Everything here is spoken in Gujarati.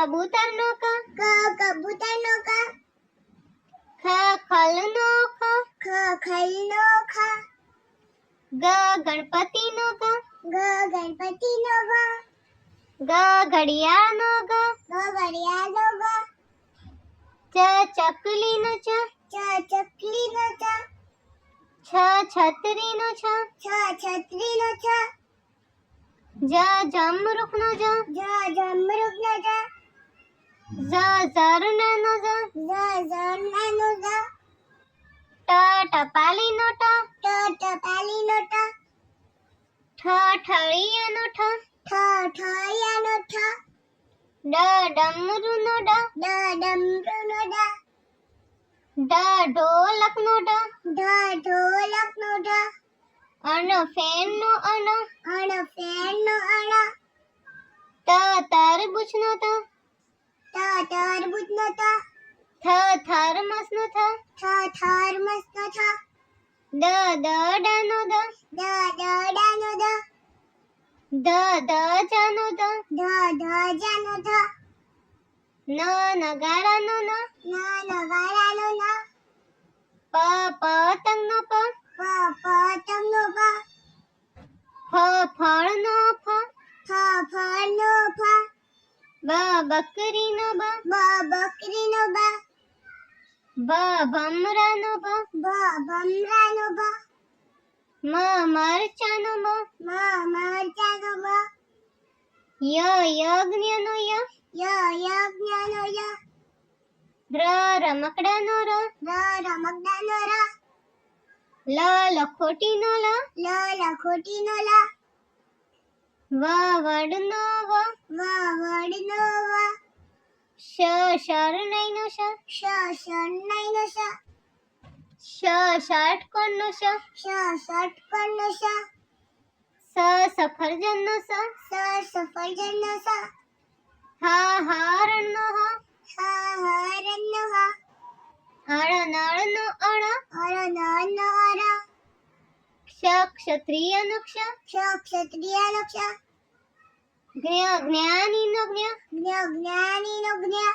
કબૂતરનો ક, કબૂતરનો ક, ખલનો ખ, ખલનો ખ, ગણપતિનો ગ, ગણપતિનો ગ, ઘડિયાળનો ગ, ઘડિયાળનો ગ, ચકલીનો ચ, ચકલીનો ચ, છત્રીનો છ, છત્રીનો છ, જમરૂખનો જ, જમરૂખનો જ, ઝરણાનો જ, ઝરણાનો જ, ટપાલીનો ટ, ટપાલીનો ટ, ઠળિયાનો ઠ, ઠળિયાનો ઠ, ડમરૂનો ડ, ડમરૂનો ડ, ઢોલકનો ઢ, ઢોલકનો ઢ, ફેનનો અણ, ફેનનો અણ, તરબૂચનો ત, તરબૂચનો ત, થર્મસનો થ, થર્મસનો થ, દડાનો દ, દડાનો દ, ધજાનો દ, ધજાનો ધ, નગારાનો ન, નગારાનો ન, પતંગનો પ, પતંગનો પ, ફળનો ફ, ફળનો ફ, બકરીનો બ, બકરીનો બ, ભમરાનો ભ, ભમરાનો ભ, મરચાનો મ, મરચાનો મ, યજ્ઞનો ય, યજ્ઞનો ય, રમકડાનો ર, રમકડાનો ર, લખોટીનો લ, લખોટીનો લ, વડનો વ, વડનો વ, શરણાઈનો શ, શરણાઈનો શ, ષટકોણનો શ, ષટકોણનો શ, સફરજનનો સ, સફરજનનો સ, હરણનો હ, હરણનો હ, નળનો અળ, નળનો અળ, ક્ષત્રિયનો ક્ષ, ક્ષત્રિયનો ક્ષ, જ્ઞાનીનો જ્ઞ, જ્ઞાનીનો જ્ઞ,